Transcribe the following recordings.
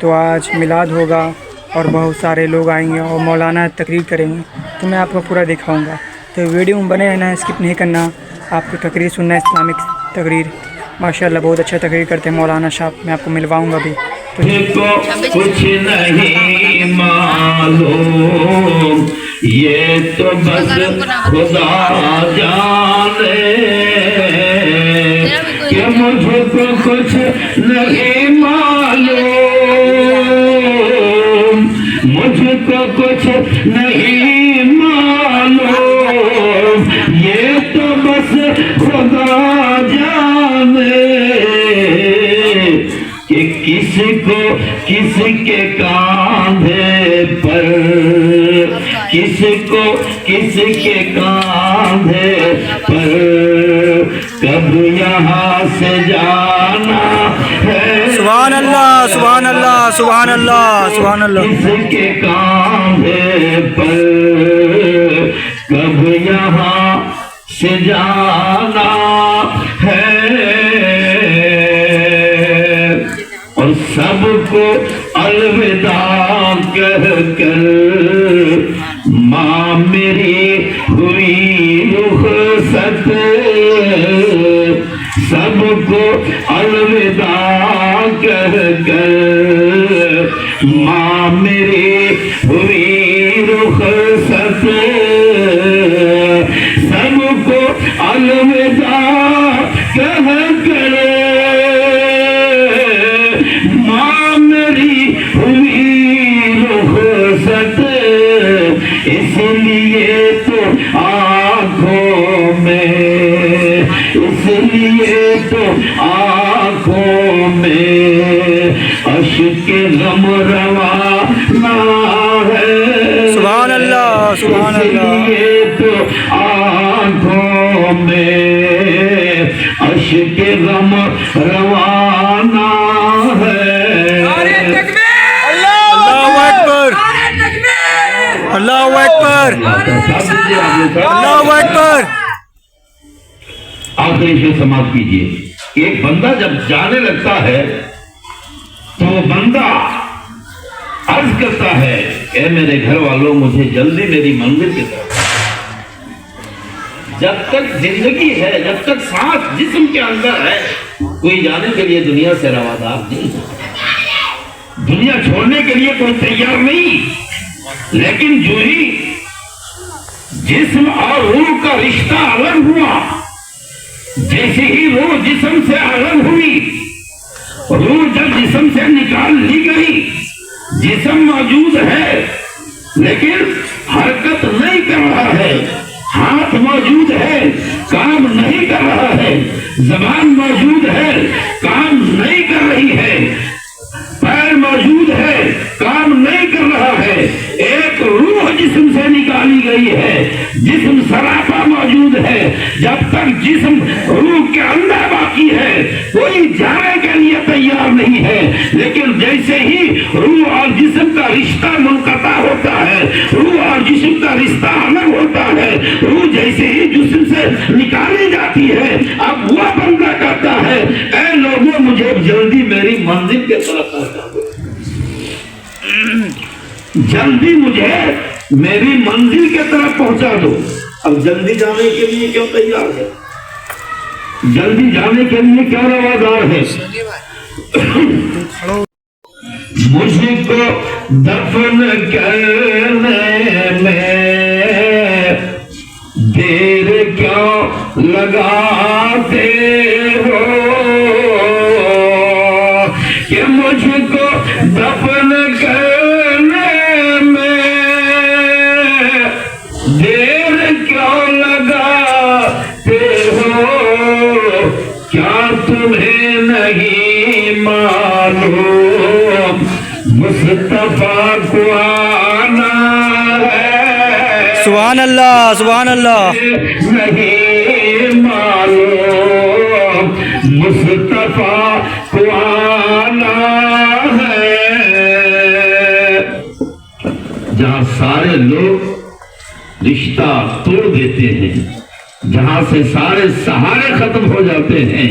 تو آج میلاد ہوگا اور بہت سارے لوگ آئیں گے اور مولانا تقریر کریں گے، تو میں آپ کو پورا دکھاؤں گا، تو ویڈیو میں بنے رہنا، اسکپ نہیں کرنا، آپ کو تقریر سننا ہے، اسلامک تقریر۔ ماشاءاللہ بہت اچھا تقریر کرتے ہیں مولانا صاحب، میں آپ کو ملواؤں گا بھی۔ کچھ نہیں معلوم یہ تو بس خدا جانے کہ مجھ کو کچھ نہیں معلوم، مجھ کو کچھ نہیں معلوم یہ تو بس خدا جانے کہ کس کو کس کے کاندھے پر، کس کو کس کے کاندھے پر کب یہاں سے جانا ہے۔ سبحان اللہ سبحان اللہ سبحان اللہ سبحان اللہ۔ کس کے کاندھے پر کب یہاں سے جانا ہے، اور سب کو الوداع کہہ کر ماں میری ہوئی رخصت، سب کو الوداع کہہ کر ماں میری ہوئی رخصت، سب کو الوداع کہہ کر ماں میری ہوئی رخصت، اس لیے تو آنکھوں میں، اس لیے تو آنکھوں میں اشک غم روانہ ہے۔ سبحان اللہ سبحان اللہ۔ اس لیے تو آنکھوں میں اشک غم روانہ ہے۔ اللہ اکبر اللہ اکبر اللہ اکبر۔ آخری شے سماعت کیجئے۔ ایک بندہ جب جانے لگتا ہے تو وہ بندہ عرض کرتا ہے اے میرے گھر والوں مجھے جلدی میری منزل کی طرف۔ جب تک زندگی ہے، جب تک سانس جسم کے اندر ہے، کوئی جانے کے لیے دنیا سے روادار نہیں ہے، دنیا چھوڑنے کے لیے کوئی تیار نہیں، لیکن جو ہی جسم اور روح کا رشتہ الگ ہوا، جیسے ہی روح جسم سے الگ ہوئی، روح جب جسم سے نکال لی گئی، جسم موجود ہے لیکن حرکت نہیں کر رہا ہے، ہاتھ موجود ہے کام نہیں کر رہا ہے، زبان موجود ہے کام نہیں کر رہی ہے، پیر موجود ہے کام نہیں کر رہا ہے، ایک روح جسم سے نکالی گئی ہے، جسم سراپا موجود ہے، جب تک جسم روح کے اندر باقی ہے کوئی جانے کے لیے تیار نہیں ہے، لیکن جیسے ہی روح اور جسم کا رشتہ منقطع ہوتا ہے، روح اور جسم کا رشتہ الگ ہوتا ہے، روح جیسے ہی جسم سے نکالی جاتی ہے، اب وہ بندہ کہتا ہے اے لوگوں مجھے جلدی میری منزل کے طرف پہنچا دو، جلدی مجھے میری منزل کے طرف پہنچا دو۔ اب جلدی جانے کے لیے کیوں تیار ہے؟ جلدی جانے کے لیے کیا روادار ہے؟ مجھ کو دفن کرنے میں دیر کیوں لگاتے ہو کہ مجھ کو دفن کرنے میں دیر کیوں لگاتے ہو، کیا تمہیں نہیں معلوم مصطفیٰ کو آنا ہے؟ سبحان اللہ سبحان اللہ۔ نہیں معلوم مصطفیٰ کو آنا ہے، جہاں سارے لوگ رشتہ توڑ دیتے ہیں، جہاں سے سارے سہارے ختم ہو جاتے ہیں،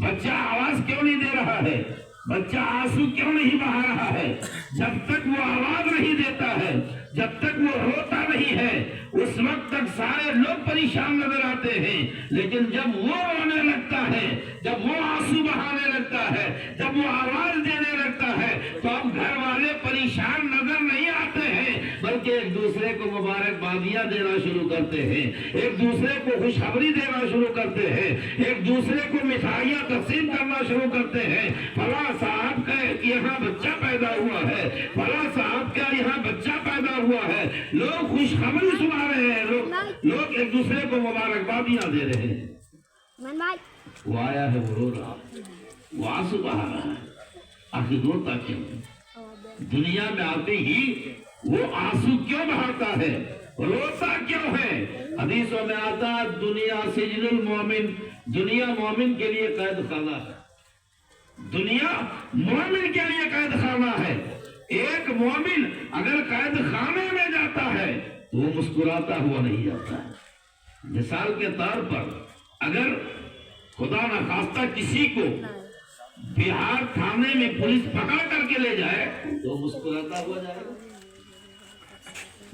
بچہ آواز کیوں نہیں دے رہا ہے؟ بچہ آنسو کیوں نہیں بہا رہا ہے؟ جب تک وہ آواز نہیں دیتا ہے، جب تک وہ روتا نہیں ہے، اس وقت تک سارے لوگ پریشان نظر آتے ہیں. لیکن جب وہ رونے لگتا ہے، جب وہ آنسو بہانے لگتا ہے، جب وہ آواز دینے لگتا ہے، تو اب گھر والے پریشان نظر نہیں آتے ہیں، بلکہ ایک دوسرے کو مبارکبادیاں دینا شروع کرتے ہیں، ایک دوسرے کو خوشخبری دینا شروع کرتے ہیں، ایک دوسرے کو مٹھائیاں تقسیم کرنا شروع کرتے ہیں. فلاں صاحب کا یہاں بچہ پیدا ہوا ہے، فلاں صاحب کا یہاں بچہ پیدا ہوا ہے. لوگ خوشخبری سنا رہے ہیں، لوگ ایک دوسرے کو مبارکبادیاں دے رہے ہیں. وہ آیا ہے، وہ رو رہا، وہ آنسو بہا رہا ہے. آخر روتا کیوں؟ دنیا میں آتے ہی وہ آنسو کیوں بہاتا ہے؟ روتا کیوں ہے؟ حدیثوں میں آتا ہے دنیا سجن المومن، دنیا مومن کے لیے قید خانہ ہے. دنیا مومن کے لیے قید خانہ ہے. ایک مومن اگر قید خانے میں جاتا ہے تو وہ مسکراتا ہوا نہیں جاتا ہے. مثال کے طور پر اگر خدا نخواستہ کسی کو بہار تھانے میں پولیس پکڑ کر کے لے جائے تو مسکراتا ہوا جائے گا؟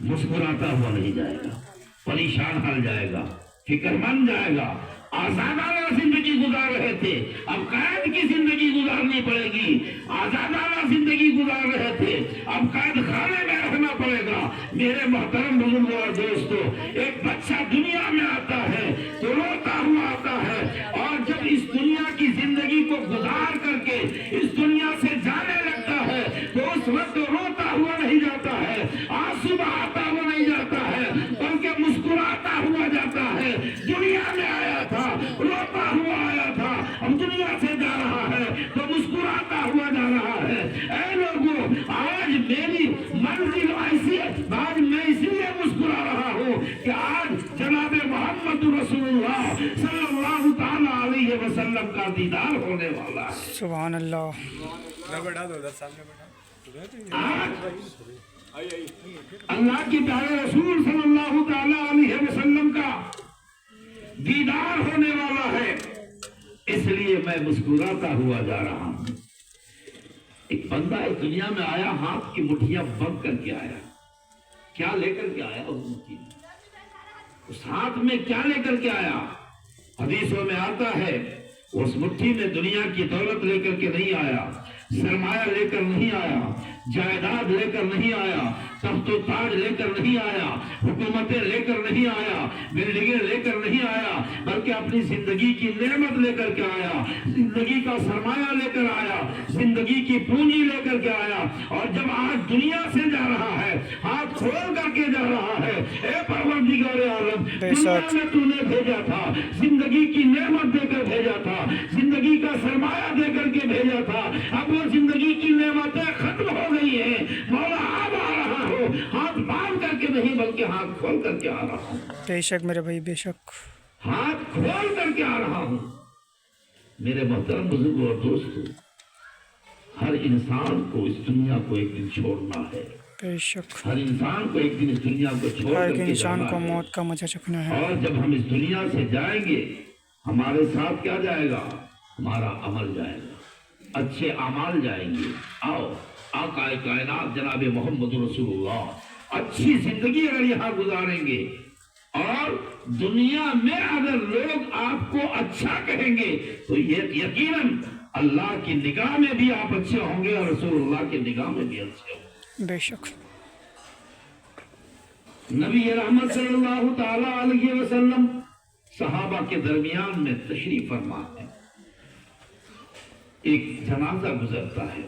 مسکراتا ہوا نہیں جائے گا، پریشان حال جائے گا، فکر مند جائے گا. آزادانہ زندگی گزار رہے تھے، اب قید کی زندگی گزارنی پڑے گی. آزادانہ زندگی گزار رہے تھے، اب قید خانے میں رہنا پڑے گا. میرے محترم بزرگوں اور دوستو، ایک بچہ دنیا میں آتا ہے تو روتا ہوا آتا ہے، اور جب اس دنیا کی زندگی کو گزار کر کے اس دنیا سے جانے لگتا ہے تو اس وقت روتا ہوا نہیں جاتا ہے، آنسو بہاتا ہوا نہیں جاتا ہے، بلکہ مسکراتا ہوا جاتا ہے. دنیا میں آیا تھا، روتا ہوا آیا تھا، اب دنیا سے جا رہا ہے تو مسکراتا ہوا جا رہا ہے. اے لوگوں، آج میری منزل ایسی ہے، آج میں اسی لیے مسکرا رہا ہوں کہ آج جناب محمد رسول اللہ صلی اللہ تعالی علیہ وسلم کا دیدار ہونے والا ہے. سبحان اللہ. اللہ کے پیارے رسول صلی اللہ تعالی علیہ وسلم کا دیدار ہونے والا ہے، اس لیے میں مسکراتا ہوا جا رہا ہوں. ایک بندہ اس دنیا میں آیا، ہاتھ کی مٹھیاں بند کر کے آیا. کیا لے کر کے آیا؟ اس مٹھی میں، اس ہاتھ میں کیا لے کر کے آیا؟ حدیثوں میں آتا ہے اس مٹھی میں دنیا کی دولت لے کر کے نہیں آیا، سرمایہ لے کر نہیں آیا، جائیداد لے کر نہیں آیا، تخت و تاج لے کر نہیں آیا، حکومتیں لے کر نہیں آیا، بلڈنگیں لے کر نہیں آیا، بلکہ اپنی زندگی کی نعمت لے کر کے آیا، زندگی کا سرمایہ لے کر آیا، زندگی کی پونجی لے کر کے آیا. اور جب آج دنیا سے جا رہا ہے، ہاتھ کھول کر کے جا رہا ہے. اے پروردگار عالم، دنیا میں تو نے بھیجا تھا، زندگی کی نعمت دے کر بھیجا تھا، زندگی کا سرمایہ دے کر کے بھیجا تھا. اب وہ زندگی کی نعمتیں ختم ہو گئی ہیں. مولا اب آ رہا ہو، ہاتھ باندھ کر کے نہیں بلکہ ہاتھ کھول کر کے آ رہا ہوں. بے شک میرے بھائی، بے شک. ہاتھ کھول کر کے آ رہا ہوں. میرے محترم بزرگوں اور دوستوں، ہر انسان کو اس دنیا کو ایک دن چھوڑنا ہے. بے شک. ہر انسان کو ایک دن اس دنیا کو چھوڑ ہر کر کے انسان جانا کو ہے. موت کا مزہ چکھنا ہے. اور جب ہم اس دنیا سے جائیں گے، ہمارے ساتھ کیا جائے گا؟ ہمارا عمل جائے گا، اچھے اعمال جائیں گے. آؤ، آقا کائنات جناب محمد رسول اللہ اچھی زندگی اگر یہاں گزاریں گے، اور دنیا میں اگر لوگ آپ کو اچھا کہیں گے تو یہ یقیناً اللہ کی نگاہ میں بھی آپ اچھے ہوں گے اور رسول اللہ کی نگاہ میں بھی اچھے ہوں گے. بے شک. نبی رحمت صلی اللہ تعالی علیہ وسلم صحابہ کے درمیان میں تشریف فرما ہے. ایک جنازہ گزرتا ہے.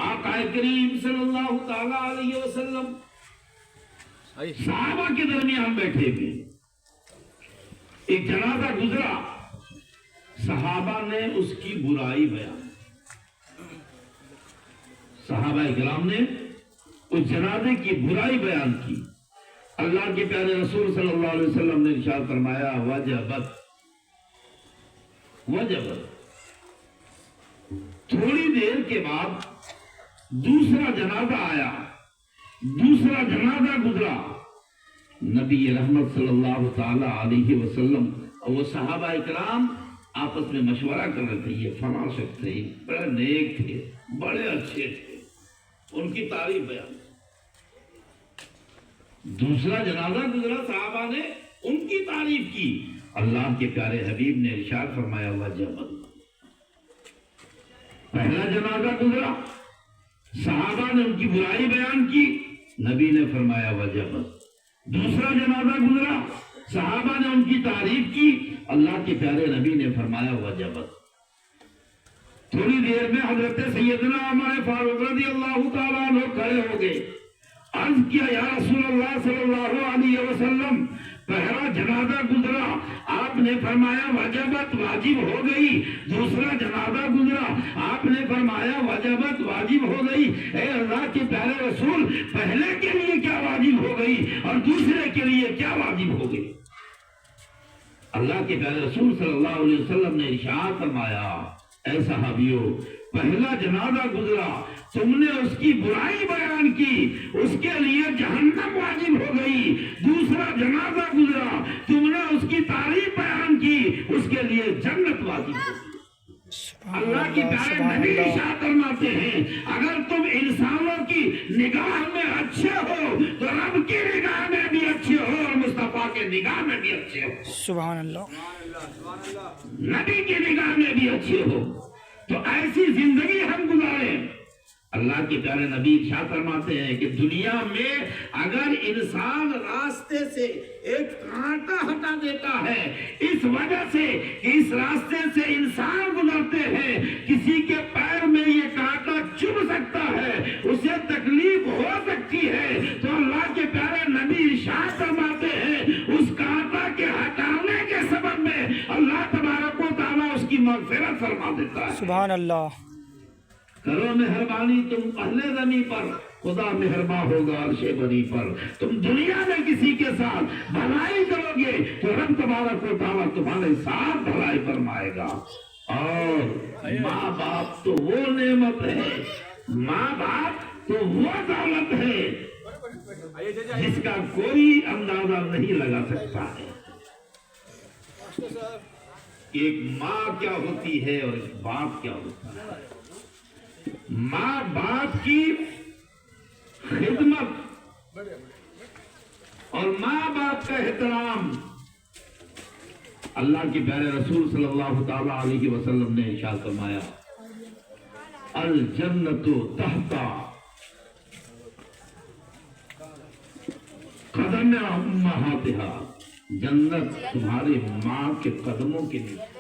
آقا کریم صلی اللہ تعالی علیہ وسلم صحابہ کے درمیان بیٹھے ہوئے. ایک جنازہ گزرا، صحابہ نے اس کی برائی بیان، صحابہ کرام نے اس جنازے کی برائی بیان کی. اللہ کے پیارے رسول صلی اللہ علیہ وسلم نے ارشاد فرمایا وجبت وجبت. تھوڑی دیر کے بعد دوسرا جنازہ آیا، دوسرا جنازہ گزرا. نبی رحمت صلی اللہ تعالی علیہ وسلم اور وہ صحابہ اکرام آپس میں مشورہ کر رہے تھے یہ فلاں شخص تھے بڑے نیک تھے بڑے اچھے تھے ان کی تعریف بیان. دوسرا جنازہ گزرا صحابہ نے ان کی تعریف کی. اللہ کے پیارے حبیب نے ارشاد فرمایا وجبت. پہلا جنازہ گزرا صحابہ نے ان کی برائی بیان کی نبی نے فرمایا وجبت. دوسرا جنازہ گزرا صحابہ نے ان کی تعریف کی اللہ کے پیارے نبی نے فرمایا وجبت. تھوڑی دیر میں حضرت سیدنا عمر فاروق رضی اللہ تعالیٰ عنہ کھڑے ہو گئے. عرض کیا یا رسول اللہ صلی اللہ علیہ وسلم پہلا جنازہ گزرا آپ نے فرمایا وجبت واجب ہو گئی. دوسرا جنازہ گزرا آپ نے فرمایا وجبت واجب ہو گئی. اے اللہ کے پیارے رسول پہلے کے لیے کیا واجب ہو گئی اور دوسرے کے لیے کیا واجب ہو گئی؟ اللہ کے پیارے رسول صلی اللہ علیہ وسلم نے ارشاد فرمایا اے صحابیو پہلا جنازہ گزرا تم نے اس کی برائی بیان کی اس کے لیے جہنم واجب ہو گئی. دوسرا جنازہ گزرا تم نے اس کی تعریف بیان کی اس کے لیے جنت واجب ہو گئی. اللہ کی پیارے نبی ارشاد فرماتے ہیں اگر تم انسانوں کی نگاہ میں اچھے ہو تو رب کی نگاہ میں بھی اچھے ہو اور مصطفیٰ کے نگاہ میں بھی اچھے ہو. سبحان اللہ. نبی کی نگاہ میں بھی اچھے ہو تو ایسی زندگی ہم گزاریں. اللہ کے پیارے نبی ارشاد فرماتے ہیں کہ دنیا میں اگر انسان راستے سے ایک کانٹا ہٹا دیتا ہے اس وجہ سے کہ اس راستے سے انسان گزرتے ہیں کسی کے پیر میں یہ کانٹا چبھ سکتا ہے اسے تکلیف ہو سکتی ہے تو اللہ کے پیارے نبی ارشاد فرماتے ہیں اس کانٹا کے ہٹانے کے سبب میں اللہ تبارک و تعالیٰ اس کی مغفرت فرما دیتا ہے. سبحان اللہ. کرو مہربانی تم پہلے زمین پر خدا مہربان ہوگا عرش بری پر. تم دنیا میں کسی کے ساتھ بھلائی کرو گے تو رب تبارک و تعالیٰ تمہارے ساتھ بھلائی فرمائے گا. اور ماں باپ تو وہ نعمت ہے ماں باپ تو وہ دولت ہے جس کا کوئی اندازہ نہیں لگا سکتا ہے. ایک ماں کیا ہوتی ہے اور ایک باپ کیا ہوتا ہے. ماں باپ کی خدمت اور ماں باپ کا احترام اللہ کے پیارے رسول صلی اللہ تعالی علیہ وسلم نے ارشاد فرمایا الجنت تحت قدم امہاتہا. جنت تمہاری ماں کے قدموں کے نیچے